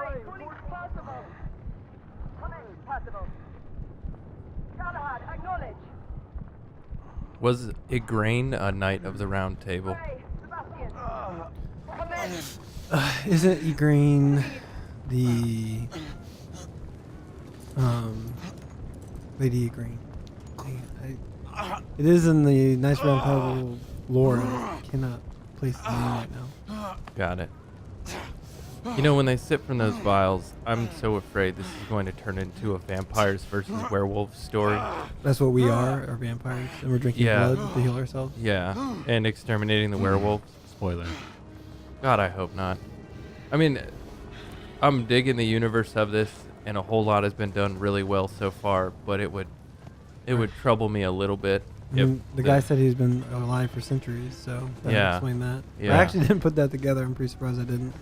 Percival. Come in, Percival. Galahad, acknowledge. Was Igraine a knight of the Round Table? Hey, Sebastian. Come in. Isn't Igraine the Lady Igraine? It is in the Nice Round Table lore. I cannot place the name right now. Got it. You know, when they sip from those vials, I'm so afraid this is going to turn into a vampires versus werewolves story. That's what we are vampires, and we're drinking Yeah. blood to heal ourselves. Yeah, and exterminating the werewolves. Spoiler. God, I hope not. I mean, I'm digging the universe of this, and a whole lot has been done really well so far, but it would trouble me a little bit. I mean, the guy said he's been alive for centuries, so that would explain that. Yeah. I actually didn't put that together. I'm pretty surprised I didn't.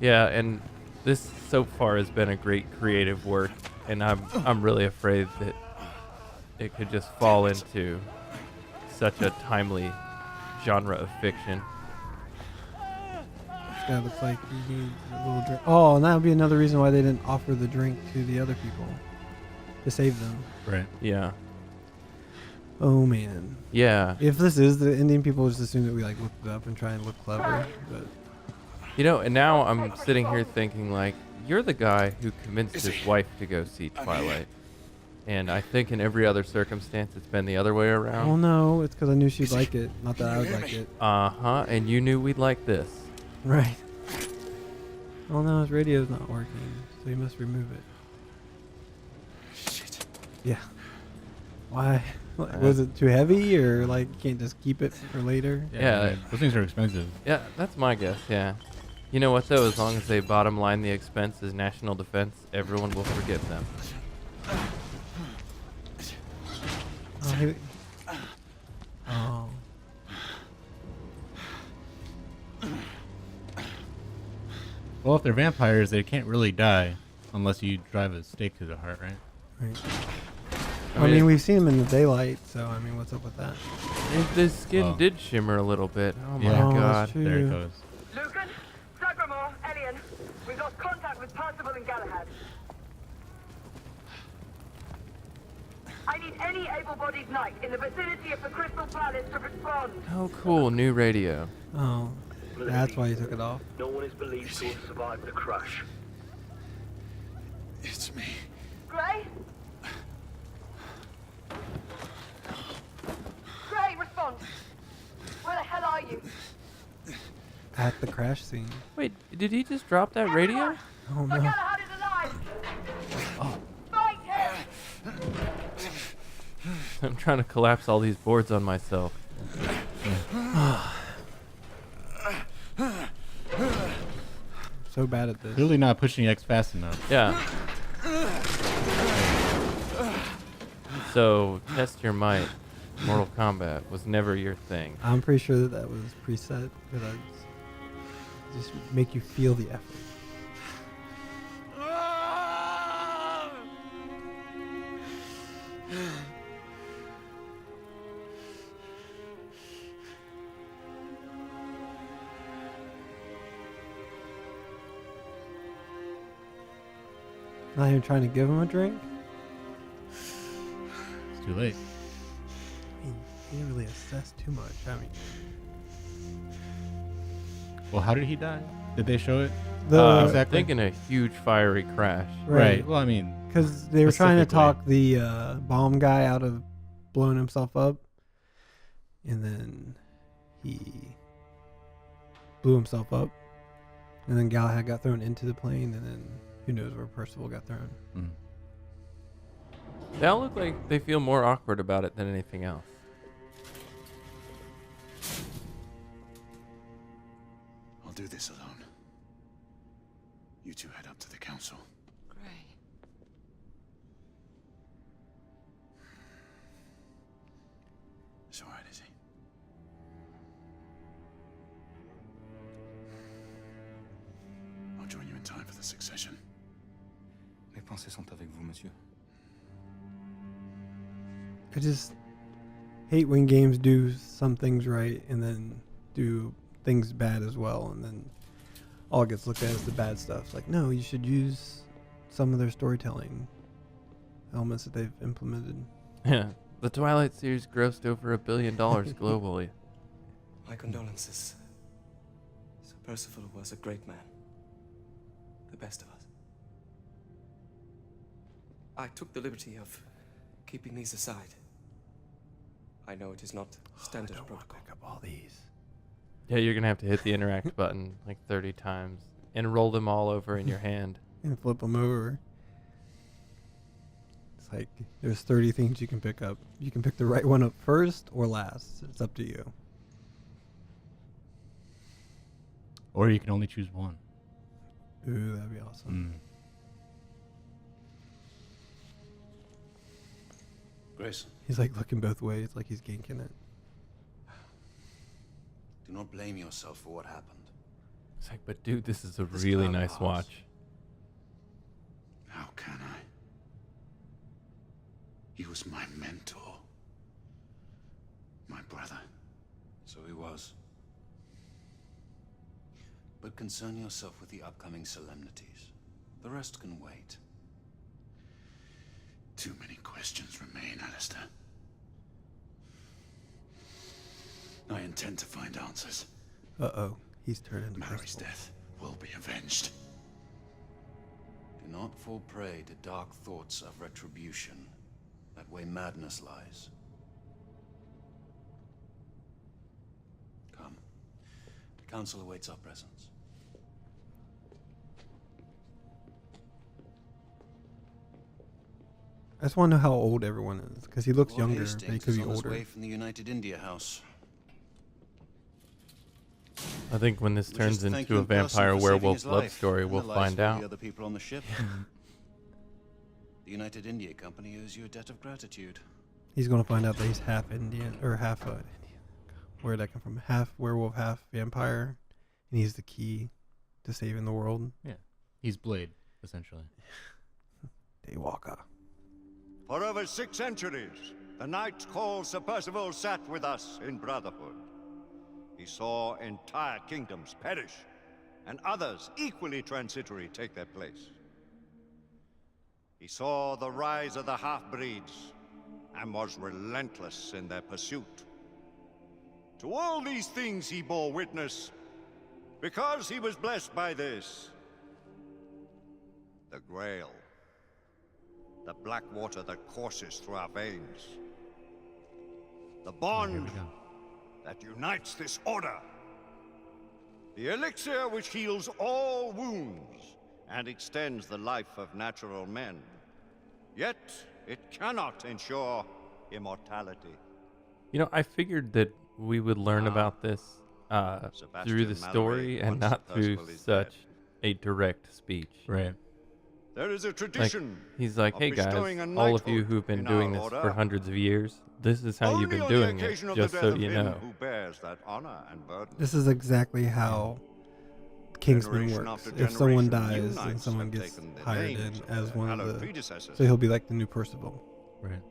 Yeah, and this so far has been a great creative work, and I'm really afraid that it could just fall into such a timely genre of fiction. This guy looks like he needs a little drink. Oh, and that would be another reason why they didn't offer the drink to the other people to save them. Right. Yeah. Oh man. Yeah. If this is the ending, people just assume that we like looked it up and try and look clever. But You know, and now I'm sitting here thinking, like, you're the guy who convinced his wife to go see Twilight. And I think in every other circumstance, it's been the other way oh around. no, it's because I knew she'd like it, not that I would like it. Uh-huh, and you knew we'd like this. Right. Oh no, his radio's not working, so he must remove it. Shit. Yeah. Why? Was it too heavy, or like you can't just keep it for later? Yeah. Those things are expensive. Yeah, that's my guess, yeah. You know what, though? As long as they bottom line the expense as national defense, everyone will forget them. Oh. Oh. Well, if they're vampires, they can't really die unless you drive a stake to the heart, right? Right. I I mean, mean, we've seen him in the daylight, so I mean, what's up with that? The skin Oh. did shimmer a little bit. Oh my Yeah. Oh, god. that's true. There it goes. Lucan, Sagramore, Elian. We've lost contact with Percival and Galahad. I need any able-bodied knight in the vicinity of the Crystal Palace to respond. Oh, cool. New radio. Oh, that's why he took it off. No one is believed to have survived the crash. It's me. Gray? Gray, respond. Where the hell are you? At the crash scene. Wait, did he just drop that radio? Oh The no. Galahad is alive! Fight him! I'm trying to collapse all these boards on myself. So bad at this. Clearly not pushing X fast enough. Yeah. So, test your might. Mortal Kombat was never your thing. I'm pretty sure that that was preset, but I just make you feel the effort. Not even trying to give him a drink? It's too late. I mean, he didn't really assess too much. I mean, Well, how did he die? Did they show it? I'm exactly. thinking a huge fiery crash. right. Well, I mean, Because they were trying to Specifically. talk the bomb guy out of blowing himself up. And then he blew himself up. And then Galahad got thrown into the plane. And then who knows where Percival got thrown. mm. They all look like they feel more awkward about it than anything else. I'll do this alone. You two head up to the council. Gray. It's all right, Izzy. I'll join you in time for the succession. Mes pensées sont avec vous, monsieur. I just hate when games do some things right and then do things bad as well. And then all gets looked at as the bad stuff. It's like, no, you should use some of their storytelling elements that they've implemented. Yeah. The Twilight series grossed over $1 billion globally. My condolences. Sir Percival was a great man. The best of us. I took the liberty of keeping these aside. I know it is not standard protocol. Pick up all these. Yeah, you're gonna have to hit the interact button like 30 times and roll them all over in your hand. And flip them over. It's like there's 30 things you can pick up. You can pick the right one up first or last. It's up to you. Or you can only choose one. Ooh, that'd be awesome. Grayson, He's like looking both ways, like he's ganking it. do not blame yourself for what happened. It's like, but dude, this is a This really clown nice house. watch. How can I? He was my mentor. My brother. So he was. But concern yourself with the upcoming solemnities. The rest can wait. Too many questions remain, Alistair. I intend to find answers. Uh-oh. He's turned into Mary's Percival. death will be avenged. Do not fall prey to dark thoughts of retribution. That way madness lies. Come. The council awaits our presence. I just want to know how old everyone is, because he looks Lord younger, Hastings but he could is be on his older. way from the United India House. I think when this We turns just thank into you a in person vampire for saving werewolf his love life story, and we'll the lives find of all the out. other people on the ship. The United India Company owes you a debt of gratitude. He's going to find out that he's half Indian, or half Indian. Where'd that come from? Half werewolf, half vampire. And he's the key to saving the world. Yeah. He's Blade, essentially. Daywalker. For over 6 centuries, the knight called Sir Percival sat with us in brotherhood. He saw entire kingdoms perish, and others equally transitory take their place. He saw the rise of the half-breeds, and was relentless in their pursuit. To all these things he bore witness, because he was blessed by this. The Grail. The black water that courses through our veins. The bond Here we go. that unites this order. The elixir which heals all wounds and extends the life of natural men. Yet, it cannot ensure immortality. You know, I figured that we would learn about this through Sebastian the story Mallory, and once not through Percival is such dead. a direct speech. Right. There is a Like, tradition. he's like, of hey guys, bestowing a all of you knighthood who've been in doing our this for order. hundreds of years, this is how you've Only been on doing the it, occasion of the just death so of you him know. who bears that honor and burden. This is exactly how Kingsman Generation works. after If someone generation, new dies, then knights someone have gets taken the hired in names of as their one of hallowed the... predecessors. So he'll be like the new Percival. Right.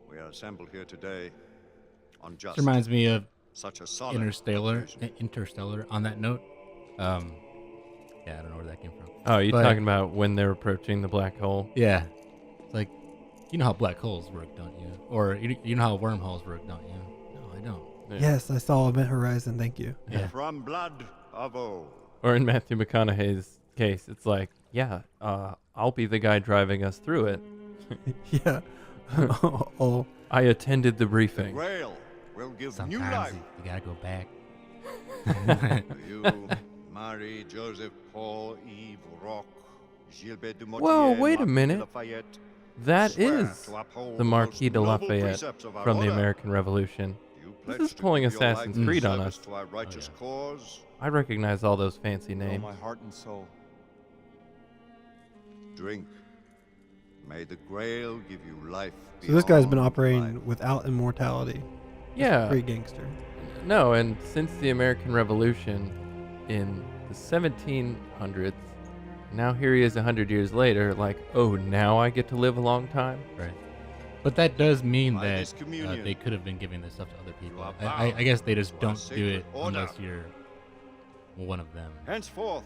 We are assembled here today on just This reminds me of such a solemn Interstellar. occasion. Interstellar. On that note, yeah, I don't know where that came from. Oh, you But- talking about when they're approaching the black hole? Yeah, it's like, you know how black holes work, don't you? Or you know how wormholes work, don't you? No, I don't. Yeah. Yes, I saw Event Horizon. Thank you. Yeah. From blood of old. Or in Matthew McConaughey's case, it's like, yeah, I'll be the guy driving us through it. Yeah. Oh, I attended the The briefing. Grail will give new Sometimes life you gotta go back. to you, Marie, Joseph, Paul, Yves, Roch, Gilbert de Motier, Whoa, wait a Marquis de minute. Lafayette, That swear is to uphold the most Marquis de noble Lafayette precepts of our from the order. American Revolution. You This pledge is to pulling give your life Assassin's in Creed on service us. to our righteous cause. I recognize all those fancy With all names. my heart and soul. Drink. May the Grail give you life. so this guy's been beyond operating life. without immortality. Yeah. Pretty gangster. No, and since the American Revolution in the 1700s, now here he is 100 years later, like, oh, now I get to live a long time? Right. But that does mean By that this communion, they could have been giving this stuff to other people. are I bound guess they just to our don't do sacred it order. unless you're one of them. Henceforth,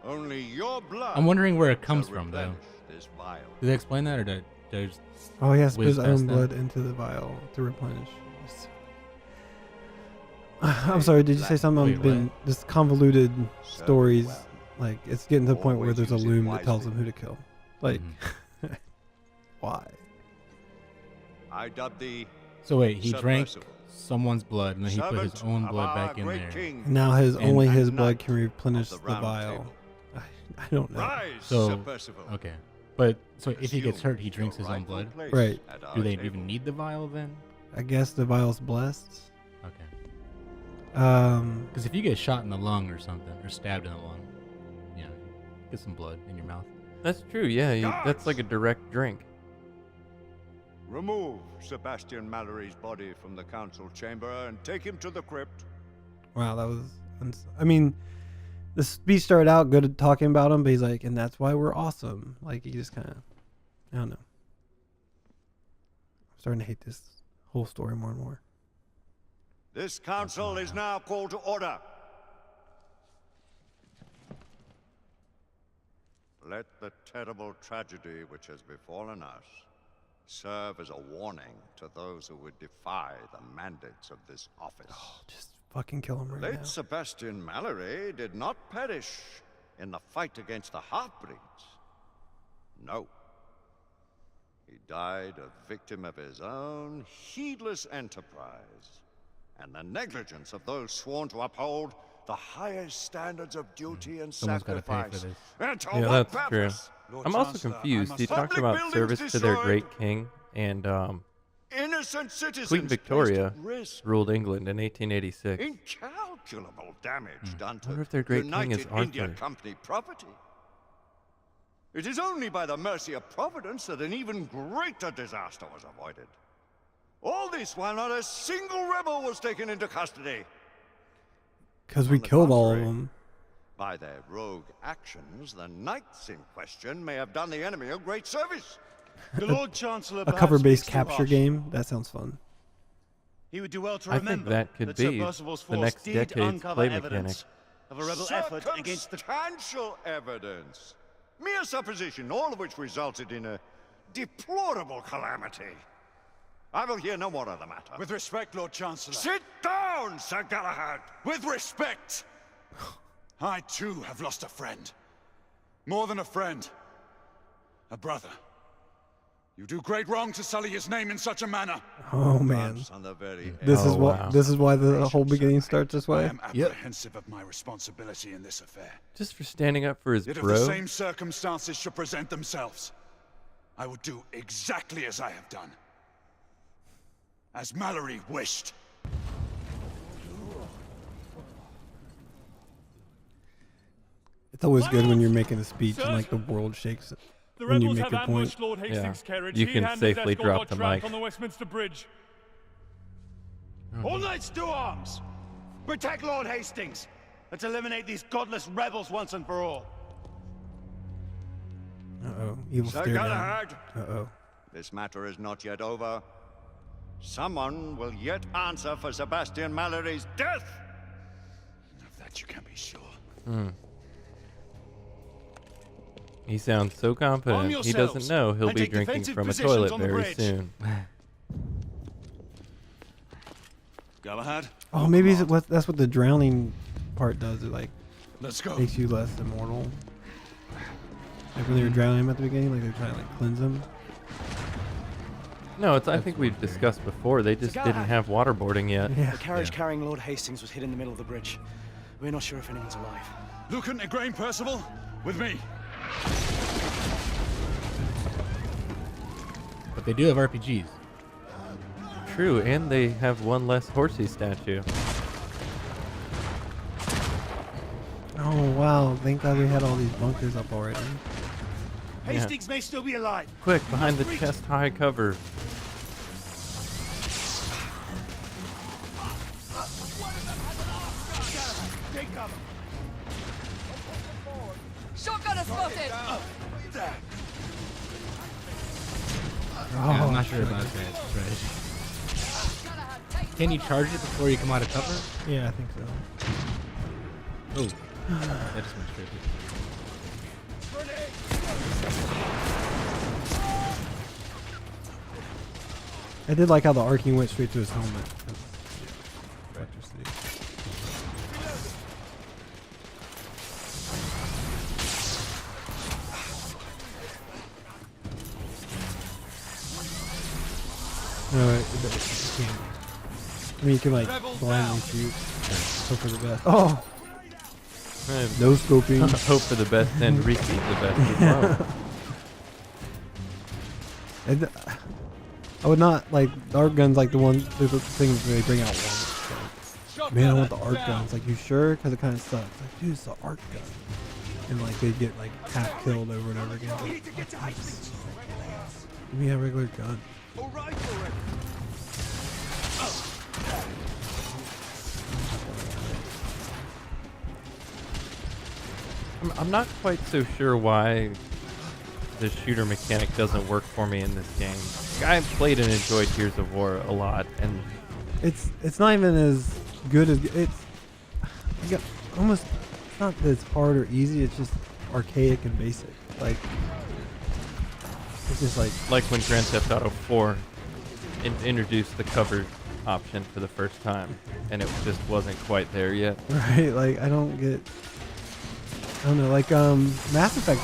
only your blood. I'm wondering where it shall comes from, though. replenish This vial. Did they explain that, or did I just... Oh, he has to put Whiz his past own that. blood into the vial to replenish. I'm sorry, did you say something? Wait, I've been what? just convoluted Serve stories. well. Like, it's getting to the point where Always there's a use it loom that tells wisely. them who to kill. Like, Mhm. why? I dub thee So wait, he drank Submersible, someone blood, and then he put his servant own of blood our back in great there. king. Now his And- only and his knight blood can replenish of the the Round vial. Table. I don't know. Rise, So- Sir Percival. Okay. But, so if he gets Assume hurt, he drinks your his own rightful blood? place Right. at our Do they table. even need the vial then? I guess the vial's blessed. Okay. Um, Because if you get shot in the lung or something, or stabbed in the lung, you know, get some blood in your mouth. That's true. Yeah, that's like a direct drink. Remove Sebastian Mallory's body from the council chamber and take him to the crypt. wow, that was. I mean, the speech started out good at talking about him, but he's like, and that's why we're awesome. Like, he just kind of, I don't know. I'm starting to hate this whole story more and more. This council is now called to order. Let the terrible tragedy which has befallen us serve as a warning to those who would defy the mandates of this office. Just fucking kill him right Late now. Sebastian Mallory did not perish in the fight against the half-breeds. No. He died a victim of his own heedless enterprise and the negligence of those sworn to uphold the highest standards of duty and Someone's gotta pay for sacrifice. this. And to Yeah, what that's true. purpose? I'm also confused. He talked Public about buildings service to their destroyed. great king, and Innocent citizens Queen placed Victoria at risk. ruled England in 1886. Incalculable damage done to Wonder if their great king is United India Arthur. Company property. It is only by the mercy of Providence that an even greater disaster was avoided. All this while not a single rebel was taken into custody. Because we On the killed all of contrary, them. By their rogue actions, the knights in question may have done the enemy a great service. The Lord Chancellor A perhaps cover-based speaks too capture harsh. game? That sounds fun. He would do well to I think remember that could Sir be Percival's the force next did decade's uncover play evidence of a rebel effort against the... Circumstantial evidence. Mere supposition, all of which resulted in a deplorable calamity. I will hear no more of the matter. With respect, Lord Chancellor. Sit down, Sir Galahad! With respect! I too have lost a friend. More than a friend. A brother. You do great wrong to sully his name in such a manner. Oh man, Once on the very this Oh, is what wow. this is why the whole beginning starts this I way. am apprehensive of my responsibility in this affair. Just for standing up for his Yet if bro. the same circumstances should present themselves, I would do exactly as I have done. As Mallory wished. It's always good when you're making a speech and like the world shakes The when you rebels make have your point. ambushed Lord Hastings' carriage. You He can and his safely escort drop are the trapped mic. on the Westminster Bridge. All knights to arms! Protect Lord Hastings! Let's eliminate these godless rebels once and for all. Uh-oh, evil Sir stare down. Galahad, Uh-oh. this matter is not yet over. Someone will yet answer for Sebastian Mallory's death. Of that you can be sure. He sounds so confident. He yourselves doesn't know he'll and be take drinking defensive from a positions toilet on the very bridge. soon. Galahad? Oh, maybe it's what that's what the drowning part does. It like Let's go. makes you less immortal. Like when they were drowning him at the beginning, like they're trying to like cleanse him. No, I think we've discussed before. They just didn't have waterboarding yet. Yeah. The carriage carrying Lord Hastings was hid in the middle of the bridge. We're not sure if anyone's alive. Lucan Igraine Percival, with me. But they do have RPGs. True, and they have one less horsey statue. Oh wow! Thank God we had all these bunkers up already. Hastings may still be alive. Quick, behind the chest high cover. Take cover. Shotgunner spotted! Yeah, I'm Oh, not sure about that, Trish. Can you charge it before you come out of cover? yeah, I think so. Oh, that just went straight through. I did like how the arcing went straight to his helmet. Electricity. No, it can't. I mean, you can like blindly shoot. Hope for the best. Oh! No scoping. Hope for the best and receive the best as well. And, I would not like the arc guns, like the things they bring out once. Like, man, I want the arc guns. Like, you sure? Because it kind of sucks. Like, dude, it's the arc gun. And like they get like half killed over and over again. Like, nice. Give me a regular gun. I'm not quite so sure why the shooter mechanic doesn't work for me in this game. I played and enjoyed Gears of War a lot, and it's not even as good as it's. You got almost it's not that it's hard or easy. It's just archaic and basic. Like it's just like when Grand Theft Auto 4 introduced the cover option for the first time, and it just wasn't quite there yet. Right? Like I don't know. Like Mass Effect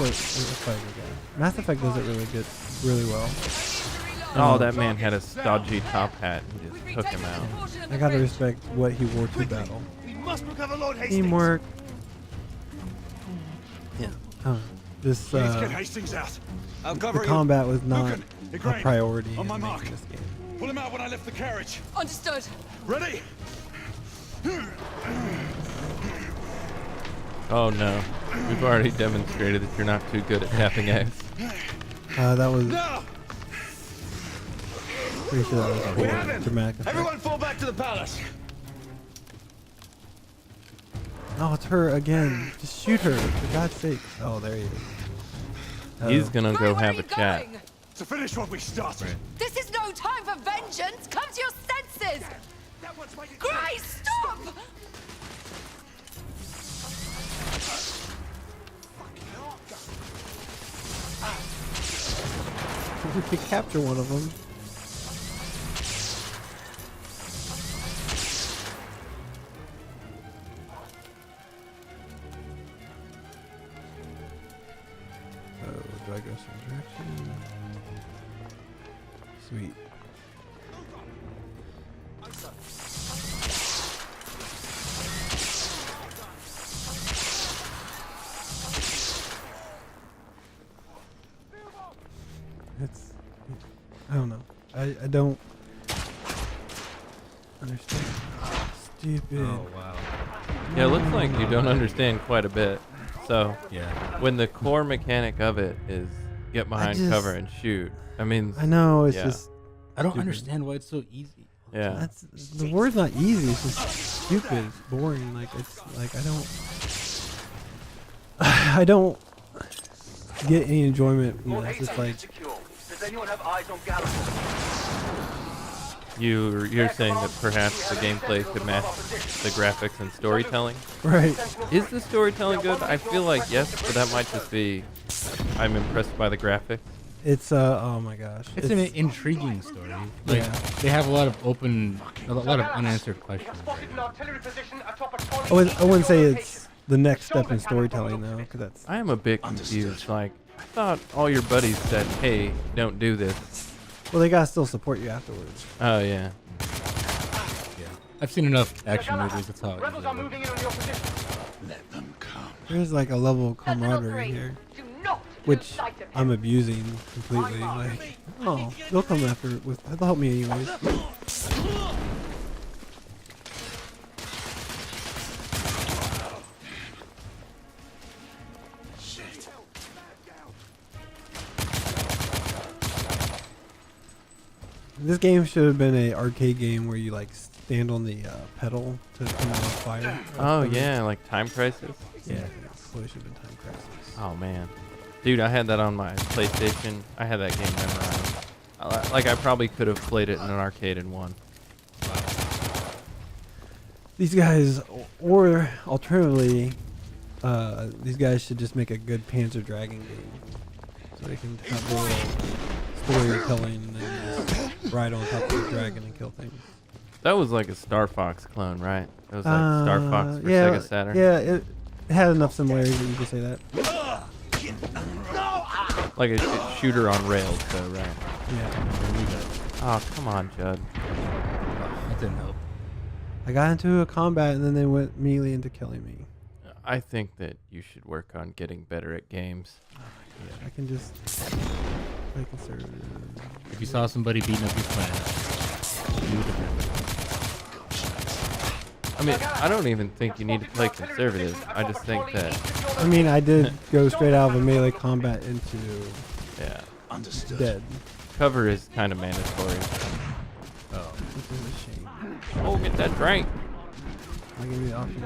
Mass Effect does it really well. Oh, that man had a stodgy top hat and just took him out. I gotta respect what he wore to battle. We must recover Lord Hastings. Teamwork. Yeah. This Please get Hastings out. I'll cover the you. combat was not Lucan, a Igraine, priority on my in mark. this game. Pull him out when I lift the carriage. Understood. Ready? Oh no, we've already demonstrated that you're not too good at tapping X. That was No! pretty sure that was We for have him. dramatic effect. Everyone fall back to the palace. Oh, it's her again. Just shoot her, for God's sake. Oh, there he is. He's gonna Right, go where are have you a chat. going? To finish what we started. Right. This is no time for vengeance. Come to your senses. Grace, stop! We could capture one of them. Oh, do I go some direction? Sweet. It's, I don't know. I don't understand. Stupid. Oh wow. Yeah, it looks like you don't understand quite a bit. So Yeah. when the core mechanic of it is get behind just- cover and shoot, I mean, I know, it's yeah. just, I don't Stupid. understand why it's so easy. yeah. that's, the word's not easy, it's just stupid, boring, like, it's, like, I don't get any enjoyment from this, it's like, Does anyone have eyes on Gallagher? You're saying that perhaps the gameplay could match the graphics and storytelling. right, Is the storytelling good? I feel like yes, but that might just be I'm impressed by the graphics. it's, oh my gosh. It's an intriguing story. Like Yeah. they have a lot of unanswered questions. I wouldn't say it's the next step in storytelling, though, because that's, I am a bit confused. Like I thought all your buddies said, "Hey, don't do this." well, they gotta still support you afterwards. Oh yeah. Yeah. I've seen enough action movies. That's how it usually works. Let them come. There's like a level of camaraderie here, which I'm abusing completely. Like, oh, they'll come after they'll help me anyways. This game should have been a arcade game where you like stand on the pedal to come out of fire. Oh yeah, like Time Crisis. Yeah, it should have been Time Crisis. Oh man, dude, I had that on my PlayStation. I had that game memorized. Like I probably could have played it in an arcade and won. these guys, or alternatively, these guys should just make a good Panzer Dragon game, so they can have a little storytelling and then just ride on top of the dragon and kill things. That was like a Star Fox clone, right? It was like Star Fox for yeah, Sega Saturn. Yeah, it had enough similarities that you could say that. Like a shooter on rails, though, right? Yeah. Oh, come on, Judd. That didn't help. I got into a combat and then they went immediately into killing me. I think that you should work on getting better at games. I can just play conservative. If you saw somebody beating up your friend, you would have. I mean, I don't even think you need to play conservative. I just think that, I mean, I did go straight out of a melee combat into yeah, dead. cover is kind of mandatory. Oh, which is a shame. Oh, get that drink. I'll give you the option.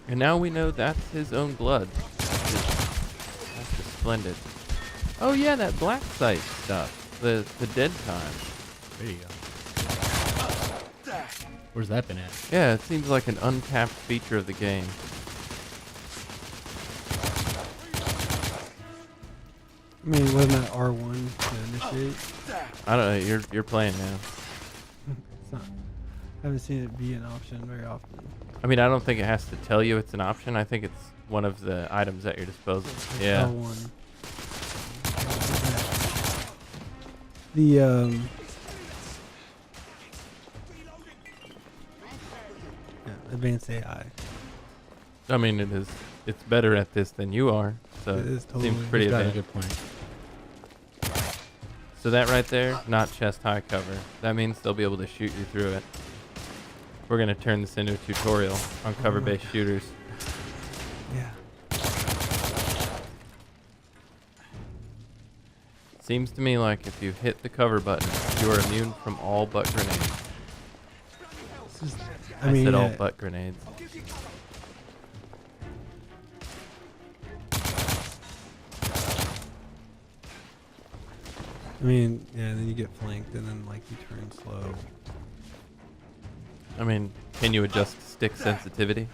And now we know that's his own blood. That's just splendid. Oh yeah, that black site stuff. The dead time. There you go. Where's that been at? Yeah, it seems like an untapped feature of the game. I mean, wasn't that R1 to initiate? I don't know. You're playing now. It's not. I haven't seen it be an option very often. I mean, I don't think it has to tell you it's an option. I think it's one of the items at your disposal. Yeah. R1. The yeah, advanced AI. I mean, it is. It's better at this than you are. So It is totally. seems pretty He's got a advanced. good point. So that right there, not chest high cover. That means they'll be able to shoot you through it. We're gonna turn this into a tutorial on cover-based shooters. Yeah. Seems to me like if you hit the cover button, you are immune from all but grenades. It's just, I mean, said all yeah, but grenades. I mean, yeah, then you get flanked and then like you turn slow. I mean, can you adjust stick sensitivity?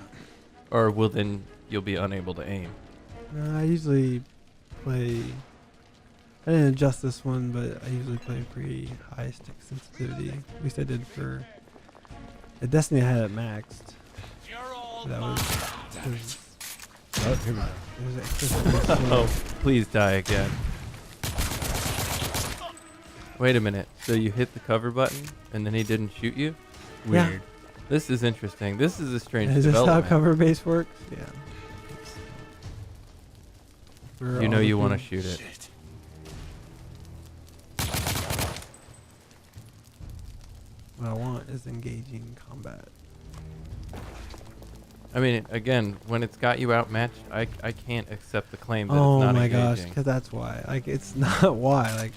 Or will then you'll be unable to aim? I usually play. I didn't adjust this one, but I usually play pretty high stick sensitivity. At least I did for. At Destiny, I had it maxed. That was. Oh, here we go. It was extra. Oh, please die again. Wait a minute. So you hit the cover button and then he didn't shoot you? Yeah. Weird. This is interesting. This is a strange Is this how development. cover base works? Yeah. For You know all the you want to people- shoot it. What I want is engaging combat. I mean, again, when it's got you outmatched, I can't accept the claim that Oh it's not my gosh, engaging. because that's why. Like, it's not why. Like,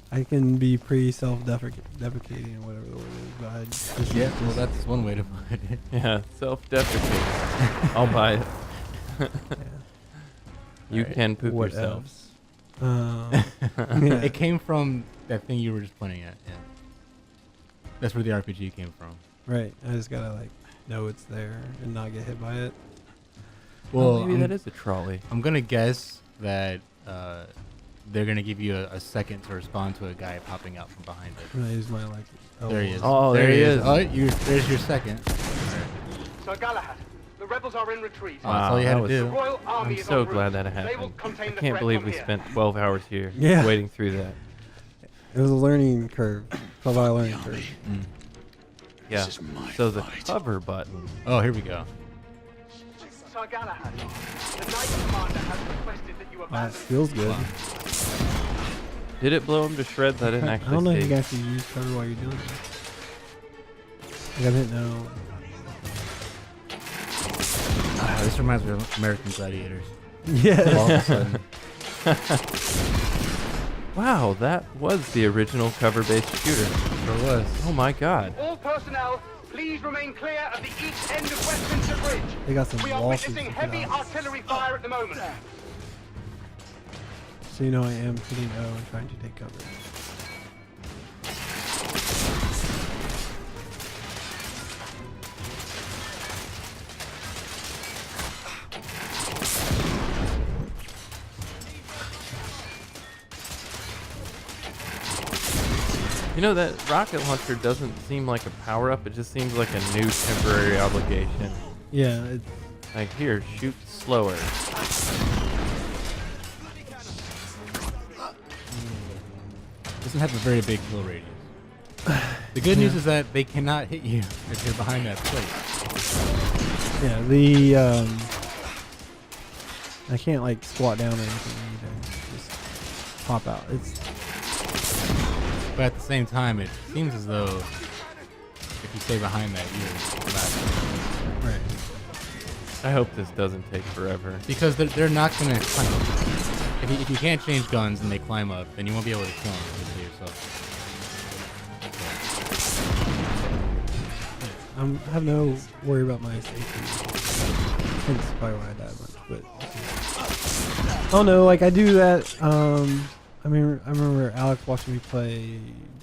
I can be pretty self-deprecating or whatever the word is, but I just Yeah, well, that's one way to put it. Yeah, self-deprecating. I'll buy it. You Alright, can poop what yourself. else? Yeah. It came from that thing you were just pointing at. Yeah. That's where the RPG came from. Right. I just gotta like know it's there and not get hit by it. Well, maybe that is a trolley. I'm gonna guess that they're gonna give you a second to respond to a guy popping out from behind it. And I use my like. There he is. Oh, there he is. Oh, there's your second. Sir Galahad, the rebels are in retreat. Oh, that's all you had that to was- do. The Royal Army I'm is so en route. glad that They happened. will contain I the can't threat believe from we here. spent 12 hours here Yeah. waiting through that. It was a learning curve. 12-hour learning curve. Yeah. So the cover button. Oh, here we go. Sir Galahad, the Knight Commander has requested that you That abandon. feels good. Did it blow him to shreds? I didn't I actually don't know if see. you guys can use cover while you're doing it. Like, I didn't know. This reminds me of American Gladiators. Yeah. All of a sudden. Wow, that was the original cover-based shooter. Sure was. Oh my god. All personnel, please remain clear of the east end of Westminster Bridge. They got some We are lawsuits witnessing to get heavy on. artillery fire at the moment. So you know I am hitting O and trying to take cover. You know, that rocket launcher doesn't seem like a power-up. It just seems like a new temporary obligation. Yeah, it's Like, here, shoot slower. Doesn't have a very big kill radius. The good news is that they cannot hit you if you're behind that plate. yeah, the I can't like squat down or anything either. Just pop out. It's But at the same time, it seems as though if you stay behind that, you're last. right. I hope this doesn't take forever. Because they're not going to climb up. If you can't change guns and they climb up, then you won't be able to kill them to yourself. I have no worry about my safety. Hence probably why I died much. But oh no, like I do that. I mean, I remember Alex watching me play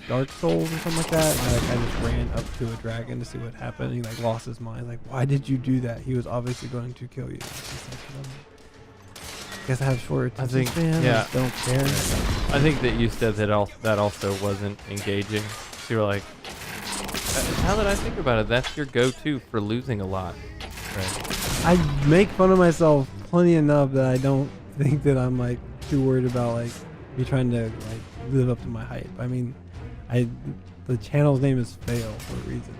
Dark Souls or something like that. And, I just ran up to a dragon to see what happened. And he like lost his mind. Like, why did you do that? He was obviously going to kill you. It's just like, I guess I have short attention think- span. yeah. I just don't care. I think that you said that that also wasn't engaging. So you were like, now that I think about it, that's your go-to for losing a lot. Right. I make fun of myself plenty enough that I don't think that I'm like too worried about like me trying to like live up to my hype. I mean, the channel's name is Fail for a reason.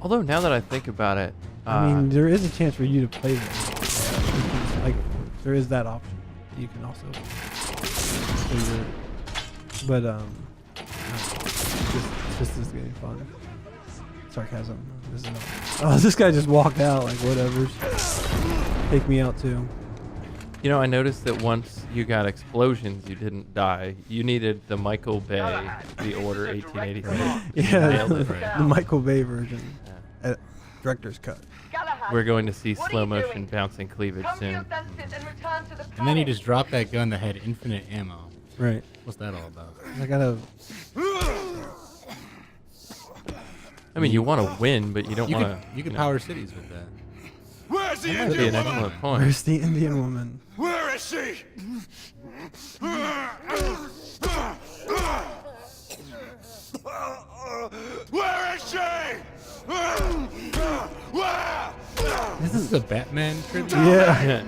Although now that I think about it, I mean, there is a chance for you to play this. Like, there is that option. You can also play it. But this is getting fun. Sarcasm. This is not. Oh, this guy just walked out. Like whatever. Take me out too. you know, I noticed that once you got explosions, you didn't die. You needed the Michael Bay, The Order 1883. Yeah, Nailed it. the Michael Bay version. Director's cut. We're going to see slow motion bouncing cleavage soon. And then you just drop that gun that had infinite ammo. Right. What's that all about? I gotta. I mean, you want to win, but you don't want to. You could power cities with that. Where's the That might be an Indian excellent woman? point. Where's the Indian woman? Where is she? Where is she? Where? This is a Batman tribute? Yeah.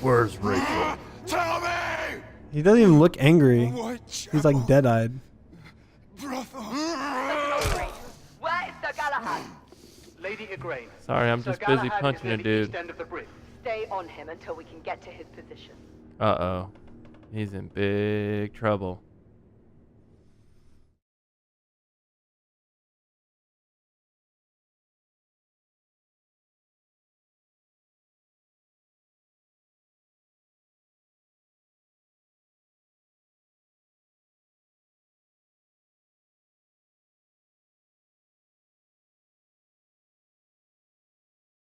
Where's Rachel? Tell me! He doesn't even look angry. White He's like dead-eyed. brother. Where is Sir Galahad? Lady Igraine. Sorry, I'm Sir just busy Galahad is punching near a the dude. east end of the bridge. Stay on him until we can get to his position. Uh-oh. He's in big trouble.